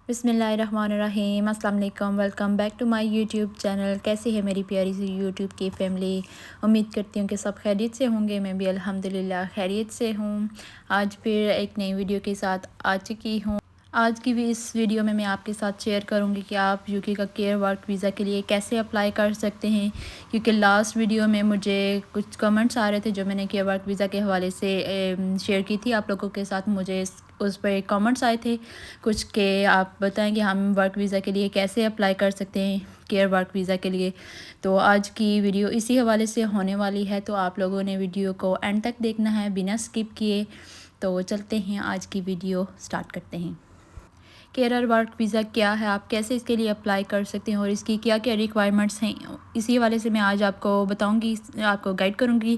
بسم اللہ الرحمن الرحیم۔ السلام علیکم، welcome back to my YouTube channel. کیسی ہے میری پیاری سی یوٹیوب کی فیملی؟ امید کرتی ہوں کہ سب خیریت سے ہوں گے۔ میں بھی الحمدللہ خیریت سے ہوں۔ آج پھر ایک نئی ویڈیو کے ساتھ آ چکی ہوں۔ آج کی بھی اس ویڈیو میں آپ کے ساتھ شیئر کروں گی کہ آپ یو کے کا کیئر ورک ویزا کے لیے کیسے اپلائی کر سکتے ہیں، کیونکہ لاسٹ ویڈیو میں مجھے کچھ کمنٹس آ رہے تھے جو میں نے کیئر ورک ویزا کے حوالے سے شیئر کی تھی آپ لوگوں کے ساتھ۔ مجھے اس پہ کامنٹس آئے تھے کچھ کہ آپ بتائیں کہ ہم ورک ویزا کے لیے کیسے اپلائی کر سکتے ہیں، کیئر ورک ویزا کے لیے۔ تو آج کی ویڈیو اسی حوالے سے ہونے والی ہے، تو آپ لوگوں نے ویڈیو کو اینڈ تک دیکھنا ہے بنا سکپ کیے۔ تو چلتے ہیں، آج کی ویڈیو سٹارٹ کرتے ہیں۔ کیئر ورک ویزا کیا ہے، آپ کیسے اس کے لیے اپلائی کر سکتے ہیں اور اس کی کیا کیا ریکوائرمنٹس ہیں، اسی حوالے سے میں آج آپ کو بتاؤں گی، آپ کو گائیڈ کروں گی۔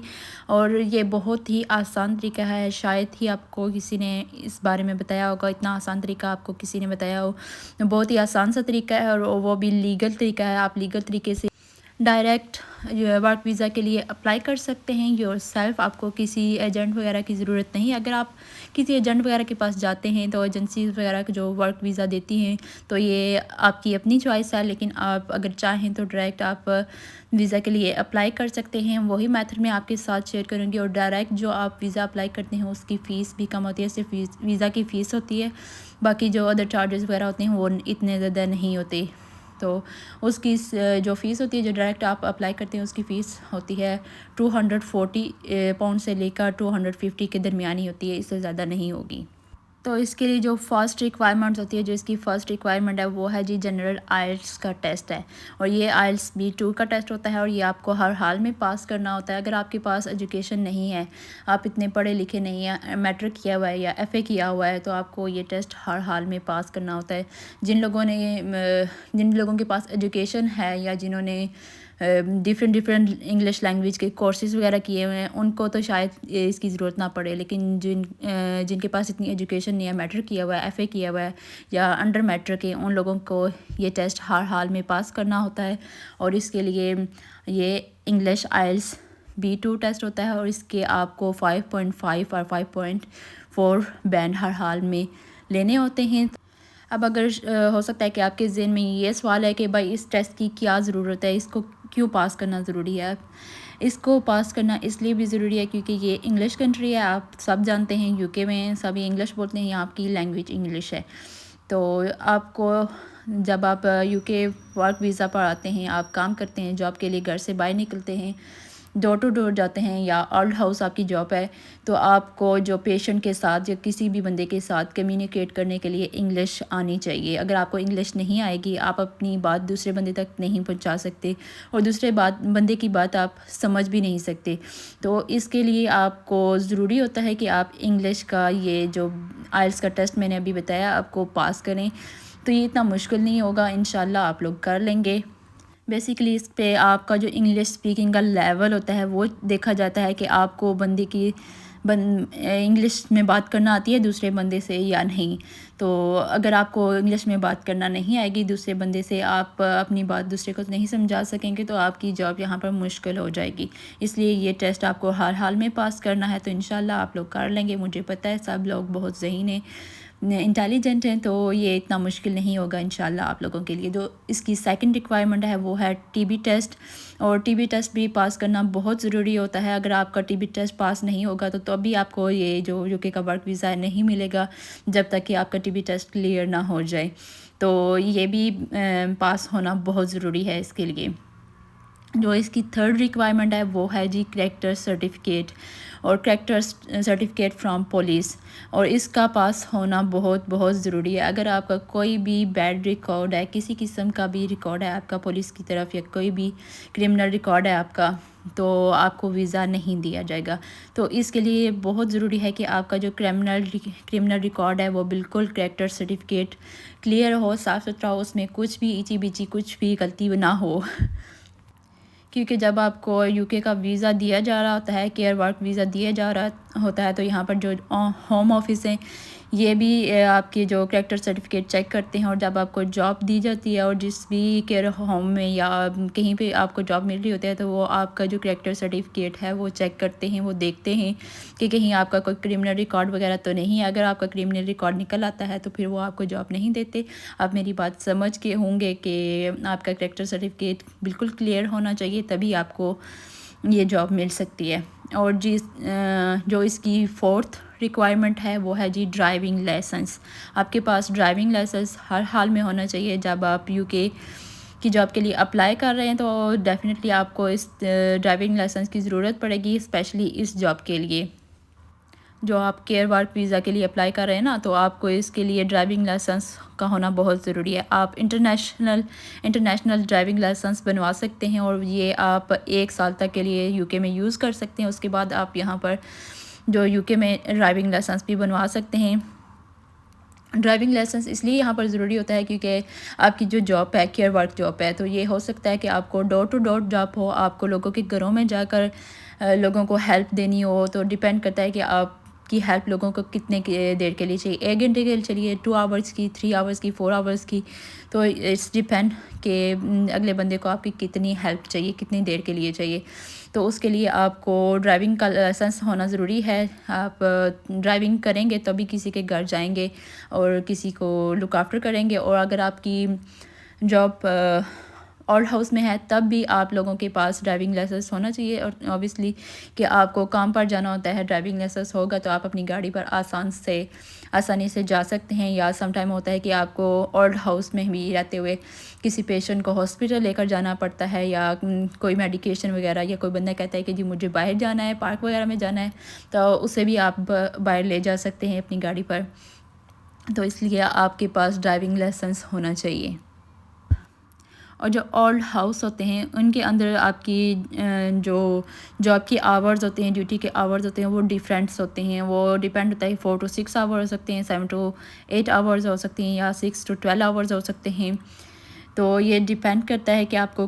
اور یہ بہت ہی آسان طریقہ ہے، شاید ہی آپ کو کسی نے اس بارے میں بتایا ہوگا، اتنا آسان طریقہ آپ کو کسی نے بتایا ہو۔ بہت ہی آسان سا طریقہ ہے اور وہ بھی لیگل طریقہ ہے۔ آپ لیگل طریقے سے ڈائریکٹ ورک ویزا کے لیے اپلائی کر سکتے ہیں یور سیلف۔ آپ کو کسی ایجنٹ وغیرہ کی ضرورت نہیں۔ اگر آپ کسی ایجنٹ وغیرہ کے پاس جاتے ہیں تو ایجنسیز وغیرہ جو ورک ویزا دیتی ہیں تو یہ آپ کی اپنی چوائس ہے، لیکن آپ اگر چاہیں تو ڈائریکٹ آپ ویزا کے لیے اپلائی کر سکتے ہیں۔ وہی میتھڈ میں آپ کے ساتھ شیئر کروں گی۔ اور ڈائریکٹ جو آپ ویزا اپلائی کرتے ہیں اس کی فیس بھی کم ہوتی ہے، صرف ویزا کی فیس ہوتی ہے، باقی جو ادر چارجز وغیرہ ہوتے ہیں وہ اتنے زیادہ نہیں ہوتے۔ تو اس کی جو فیس ہوتی ہے، جو ڈائریکٹ آپ اپلائی کرتے ہیں اس کی فیس ہوتی ہے 240 پاؤنڈ سے لے کر 250 کے درمیانی ہوتی ہے، اس سے زیادہ نہیں ہوگی۔ تو اس کے لیے جو فرسٹ ریکوائرمنٹ ہوتی ہے، جو اس کی فرسٹ ریکوائرمنٹ ہے وہ ہے جنرل آئلٹس کا ٹیسٹ ہے۔ اور یہ آئلٹس B2 کا ٹیسٹ ہوتا ہے اور یہ آپ کو ہر حال میں پاس کرنا ہوتا ہے۔ اگر آپ کے پاس ایجوکیشن نہیں ہے، آپ اتنے پڑھے لکھے نہیں ہیں، میٹرک کیا ہوا ہے یا FA کیا ہوا ہے، تو آپ کو یہ ٹیسٹ ہر حال میں پاس کرنا ہوتا ہے۔ جن لوگوں کے پاس ایجوکیشن ہے یا جنہوں نے ڈیفرنٹ انگلش لینگویج کے کورسز وغیرہ کیے ہوئے ہیں، ان کو تو شاید اس کی ضرورت نہ پڑے، لیکن جن کے پاس اتنی ایجوکیشن نہیں ہے، میٹرک کیا ہوا ہے، FA کیا ہوا ہے یا انڈر میٹرک ہے، ان لوگوں کو یہ ٹیسٹ ہر حال میں پاس کرنا ہوتا ہے۔ اور اس کے لیے یہ انگلش آئلٹس B2 ٹیسٹ ہوتا ہے اور اس کے آپ کو 5.5 اور 5.4 بینڈ ہر حال میں لینے ہوتے ہیں۔ اب اگر ہو سکتا ہے کہ آپ کے ذہن میں یہ سوال ہے کہ بھائی اس ٹیسٹ کی کیا ضرورت ہے، اس کو کیوں پاس کرنا ضروری ہے؟ اس کو پاس کرنا اس لیے بھی ضروری ہے کیونکہ یہ انگلش کنٹری ہے، آپ سب جانتے ہیں UK میں سبھی انگلش بولتے ہیں، یہاں آپ کی لینگویج انگلش ہے۔ تو آپ کو جب آپ UK ورک ویزا پر آتے ہیں، آپ کام کرتے ہیں، جاب کے لیے گھر سے باہر نکلتے ہیں، ڈور ٹو ڈور جاتے ہیں یا آل ہاؤس آپ کی جاب ہے، تو آپ کو جو پیشنٹ کے ساتھ یا کسی بھی بندے کے ساتھ کمیونیکیٹ کرنے کے لیے انگلش آنی چاہیے۔ اگر آپ کو انگلش نہیں آئے گی، آپ اپنی بات دوسرے بندے تک نہیں پہنچا سکتے اور دوسرے بندے کی بات آپ سمجھ بھی نہیں سکتے۔ تو اس کے لیے آپ کو ضروری ہوتا ہے کہ آپ انگلش کا یہ جو آئلٹس کا ٹیسٹ میں نے ابھی بتایا آپ کو پاس کریں۔ تو یہ اتنا مشکل نہیں ہوگا، انشاءاللہ آپ لوگ کر لیں گے۔ بیسیکلی اس پہ آپ کا جو انگلش اسپیکنگ کا لیول ہوتا ہے وہ دیکھا جاتا ہے کہ آپ کو بندے کی انگلش میں بات کرنا آتی ہے دوسرے بندے سے یا نہیں۔ تو اگر آپ کو انگلش میں بات کرنا نہیں آئے گی دوسرے بندے سے، آپ اپنی بات دوسرے کو نہیں سمجھا سکیں گے، تو آپ کی جاب یہاں پر مشکل ہو جائے گی۔ اس لیے یہ ٹیسٹ آپ کو ہر حال میں پاس کرنا ہے، تو انشاءاللہ آپ لوگ کر لیں گے۔ مجھے پتہ ہے سب لوگ بہت ذہین ہیں، انٹیلیجنٹ ہیں، تو یہ اتنا مشکل نہیں ہوگا انشاءاللہ آپ لوگوں کے لیے۔ جو اس کی سیکنڈ ریکوائرمنٹ ہے وہ ہے TB ٹیسٹ، اور TB ٹیسٹ بھی پاس کرنا بہت ضروری ہوتا ہے۔ اگر آپ کا TB ٹیسٹ پاس نہیں ہوگا تو ابھی آپ کو یہ جو UK کا ورک ویزا نہیں ملے گا جب تک کہ آپ کا TB ٹیسٹ کلیئر نہ ہو جائے۔ تو یہ بھی پاس ہونا بہت ضروری ہے اس کے لیے۔ جو اس کی تھرڈ ریکوائرمنٹ ہے وہ ہے کریکٹر سرٹیفکیٹ، اور کریکٹر سرٹیفکیٹ فرام پولیس، اور اس کا پاس ہونا بہت بہت ضروری ہے۔ اگر آپ کا کوئی بھی بیڈ ریکارڈ ہے، کسی قسم کا بھی ریکارڈ ہے آپ کا پولیس کی طرف، یا کوئی بھی کرمنل ریکارڈ ہے آپ کا، تو آپ کو ویزا نہیں دیا جائے گا۔ تو اس کے لیے بہت ضروری ہے کہ آپ کا جو کرمنل ریکارڈ ہے وہ بالکل کریکٹر سرٹیفکیٹ کلیئر ہو، صاف ستھرا ہو، اس میں کچھ بھی ایچی بیچی کچھ بھی غلطی نہ ہو۔ کیونکہ جب آپ کو UK کا ویزا دیا جا رہا ہوتا ہے، کیئر ورک ویزا دیا جا رہا ہوتا ہے، تو یہاں پر جو ہوم آفس ہیں یہ بھی آپ کی جو کریکٹر سرٹیفکیٹ چیک کرتے ہیں، اور جب آپ کو جاب دی جاتی ہے اور جس بھی کیئر ہوم میں یا کہیں پہ آپ کو جاب مل رہی ہوتی ہے تو وہ آپ کا جو کریکٹر سرٹیفکیٹ ہے وہ چیک کرتے ہیں، وہ دیکھتے ہیں کہ کہیں آپ کا کوئی کرمنل ریکارڈ وغیرہ تو نہیں ہے۔ اگر آپ کا کرمنل ریکارڈ نکل آتا ہے تو پھر وہ آپ کو جاب نہیں دیتے۔ آپ میری بات سمجھ کے ہوں گے کہ آپ کا کریکٹر سرٹیفکیٹ بالکل کلیئر ہونا چاہیے، تبھی آپ کو یہ جاب مل سکتی ہے۔ اور جو اس کی فورتھ ریکوائرمنٹ ہے وہ ہے جی ڈرائیونگ لائسنس۔ آپ کے پاس ڈرائیونگ لائسنس ہر حال میں ہونا چاہیے۔ جب آپ یو کے کی جاب کے لیے اپلائی کر رہے ہیں تو ڈیفینیٹلی آپ کو اس ڈرائیونگ لائسنس کی ضرورت پڑے گی، اسپیشلی اس جاب کے لیے۔ جو آپ کیئر ورک ویزا کے لیے اپلائی کر رہے ہیں نا، تو آپ کو اس کے لیے ڈرائیونگ لائسنس کا ہونا بہت ضروری ہے۔ آپ انٹرنیشنل ڈرائیونگ لائسنس بنوا سکتے ہیں، اور یہ آپ 1 سال تک کے لیے یو کے میں یوز کر سکتے ہیں۔ اس کے بعد آپ یہاں پر جو یو کے میں ڈرائیونگ لائسنس بھی بنوا سکتے ہیں۔ ڈرائیونگ لائسنس اس لیے یہاں پر ضروری ہوتا ہے کیونکہ آپ کی جو جاب ہے کیئر ورک جاب ہے، تو یہ ہو سکتا ہے کہ آپ کو ڈور ٹو ڈور جاب ہو، آپ کو لوگوں کے گھروں میں جا کر لوگوں کو ہیلپ دینی ہو، تو ڈیپینڈ کرتا ہے کہ آپ کی ہیلپ لوگوں کو کتنے دیر کے لیے چاہیے، 1 گھنٹے کے لیے چلیے، 2 آورس کی، 3 آورس کی، 4 آورس کی، تو اٹس ڈیپینڈ کہ اگلے بندے کو آپ کی کتنی ہیلپ چاہیے، کتنی دیر کے لیے چاہیے۔ تو اس کے لیے آپ کو ڈرائیونگ کا لائسنس ہونا ضروری ہے۔ آپ ڈرائیونگ کریں گے تبھی کسی کے گھر جائیں گے اور کسی کو لک آفٹر کریں گے، اور اگر آپ کی جاب اولڈ ہاؤس میں ہے تب بھی آپ لوگوں کے پاس ڈرائیونگ لائسنس ہونا چاہیے۔ اور اوبیسلی کہ آپ کو کام پر جانا ہوتا ہے، ڈرائیونگ لائسنس ہوگا تو آپ اپنی گاڑی پر آسانی سے جا سکتے ہیں، یا سم ٹائم ہوتا ہے کہ آپ کو اولڈ ہاؤس میں بھی رہتے ہوئے کسی پیشنٹ کو ہاسپٹل لے کر جانا پڑتا ہے، یا کوئی میڈیکیشن وغیرہ، یا کوئی بندہ کہتا ہے کہ جی مجھے باہر جانا ہے، پارک وغیرہ میں جانا ہے، تو اسے بھی آپ باہر لے جا سکتے ہیں اپنی گاڑی پر۔ تو اس لیے آپ کے پاس ڈرائیونگ لائسنس ہونا چاہیے۔ اور جو اولڈ ہاؤس ہوتے ہیں ان کے اندر آپ کی جو جاب کی آورز ہوتے ہیں، ڈیوٹی کے آورز ہوتے ہیں، وہ ڈیفرینٹس ہوتے ہیں۔ وہ ڈیپینڈ ہوتا ہے 4 to 6 آور ہو سکتے ہیں، 7 to 8 آورز ہو سکتے ہیں، یا 6 to 12 آورز ہو سکتے ہیں۔ تو یہ ڈیپینڈ کرتا ہے کہ آپ کو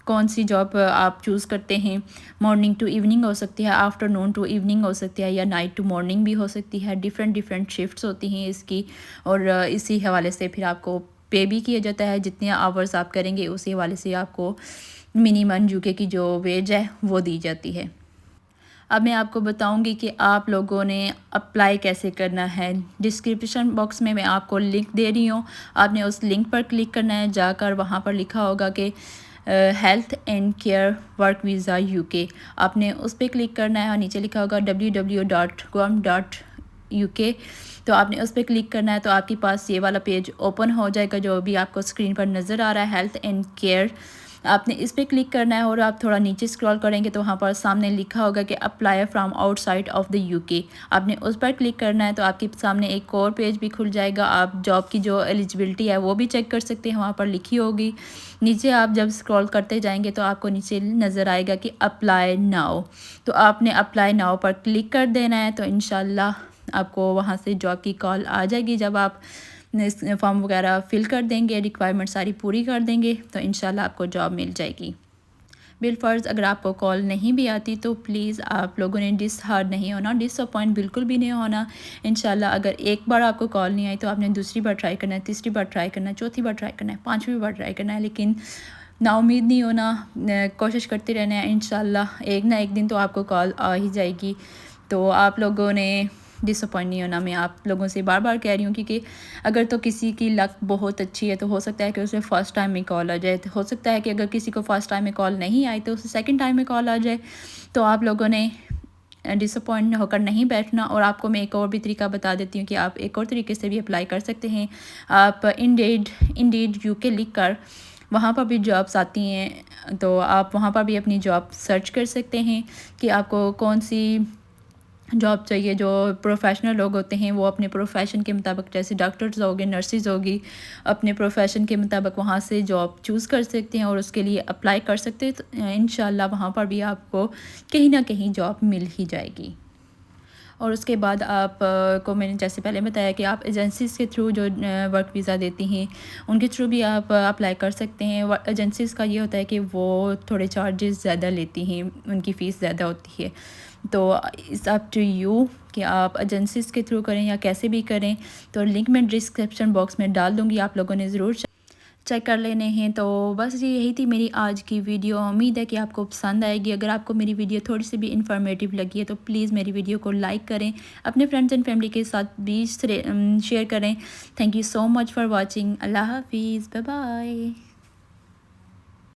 کون سی جاب آپ چوز کرتے ہیں۔ مارننگ ٹو ایوننگ ہو سکتی ہے، آفٹر نون ٹو ایوننگ ہو سکتی ہے، یا نائٹ ٹو مارننگ بھی ہو سکتی ہے۔ ڈیفرنٹ شفٹس ہوتی ہیں اس کی، اور اسی حوالے سے پھر آپ کو پے بھی کیا جاتا ہے۔ جتنے آورز آپ کریں گے اسی حوالے سے آپ کو منیمم یو کے کی جو ویج ہے وہ دی جاتی ہے۔ اب میں آپ کو بتاؤں گی کہ آپ لوگوں نے اپلائی کیسے کرنا ہے۔ ڈسکرپشن باکس میں آپ کو لنک دے رہی ہوں، آپ نے اس لنک پر کلک کرنا ہے، جا کر وہاں پر لکھا ہوگا کہ health and care work visa you کے، آپ نے اس پہ کلک کرنا ہے، اور نیچے لکھا ہوگا www.gov.uk، تو آپ نے اس پہ کلک کرنا ہے۔ تو آپ کے پاس یہ والا پیج اوپن ہو جائے گا جو ابھی آپ کو اسکرین پر نظر آ رہا ہے، ہیلتھ اینڈ کیئر۔ آپ نے اس پہ کلک کرنا ہے، اور آپ تھوڑا نیچے اسکرول کریں گے تو وہاں پر سامنے لکھا ہوگا کہ apply from out side of the you کے، آپ نے اس پر کلک کرنا ہے۔ تو آپ کے سامنے ایک اور پیج بھی کھل جائے گا، آپ جاب کی جو ایلیجبلٹی ہے وہ بھی چیک کر سکتے ہیں، وہاں پر لکھی ہوگی۔ نیچے آپ جب اسکرول کرتے جائیں گے تو آپ کو نیچے نظر آئے گا کہ اپلائی ناؤ، تو آپ نے اپلائی ناؤ پر کلک کر دینا ہے۔ تو انشاءاللہ آپ کو وہاں سے جاب کی کال آ جائے گی۔ جب آپ فارم وغیرہ فل کر دیں گے، ریکوائرمنٹ ساری پوری کر دیں گے، تو انشاءاللہ آپ کو جاب مل جائے گی۔ بالفرض اگر آپ کو کال نہیں بھی آتی تو پلیز آپ لوگوں نے ڈس ہارڈ نہیں ہونا، ڈس اپوائنٹ بالکل بھی نہیں ہونا۔ انشاءاللہ اگر ایک بار آپ کو کال نہیں آئی تو آپ نے دوسری بار ٹرائی کرنا ہے، تیسری بار ٹرائی کرنا ہے، چوتھی بار ٹرائی کرنا ہے، 5ویں بار ٹرائی کرنا ہے، لیکن نا امید نہیں ہونا، کوشش کرتے رہنا ہے۔ انشاءاللہ ایک نہ ایک دن تو آپ کو کال آ ہی جائے گی۔ تو آپ لوگوں نے ڈس اپوائنٹ نہیں ہونا، میں آپ لوگوں سے بار بار کہہ رہی ہوں، کیونکہ اگر تو کسی کی لک بہت اچھی ہے تو ہو سکتا ہے کہ اسے فرسٹ ٹائم میں کال آ جائے، تو ہو سکتا ہے کہ اگر کسی کو فرسٹ ٹائم میں کال نہیں آئی تو اسے سیکنڈ ٹائم میں کال آ جائے۔ تو آپ لوگوں نے ڈس اپوائنٹ ہو کر نہیں بیٹھنا۔ اور آپ کو میں ایک اور بھی طریقہ بتا دیتی ہوں کہ آپ ایک اور طریقے سے بھی اپلائی کر سکتے ہیں۔ آپ انڈیڈ یو کے لکھ کر وہاں پر بھی جابس آتی ہیں، تو آپ وہاں پر بھی اپنی جاب سرچ کر سکتے ہیں کہ آپ کو کون سی جاب چاہیے۔ جو پروفیشنل لوگ ہوتے ہیں وہ اپنے پروفیشن کے مطابق، جیسے ڈاکٹرز ہوگے، نرسز ہوگی، اپنے پروفیشن کے مطابق وہاں سے جاب چوز کر سکتے ہیں اور اس کے لیے اپلائی کر سکتے ہیں۔ تو انشاءاللہ وہاں پر بھی آپ کو کہیں نہ کہیں جاب مل ہی جائے گی۔ اور اس کے بعد آپ کو میں نے جیسے پہلے بتایا کہ آپ ایجنسیز کے تھرو جو ورک ویزا دیتی ہیں ان کے تھرو بھی آپ اپلائی کر سکتے ہیں۔ ایجنسیز کا یہ ہوتا ہے کہ وہ تھوڑے چارجز زیادہ لیتی ہیں، ان کی فیس زیادہ ہوتی ہے۔ تو اٹس اپ ٹو یو کہ آپ ایجنسیز کے تھرو کریں یا کیسے بھی کریں. تو لنک میں ڈسکرپشن باکس میں ڈال دوں گی, آپ لوگوں نے ضرور چیک کر لینے ہیں. تو بس یہی تھی میری آج کی ویڈیو. امید ہے کہ آپ کو پسند آئے گی. اگر آپ کو میری ویڈیو تھوڑی سی بھی انفارمیٹیو لگی ہے تو پلیز میری ویڈیو کو لائک کریں, اپنے فرینڈز اینڈ فیملی کے ساتھ بھی شیئر کریں. Thank you so much for watching. اللہ حافظ, بائے بائے.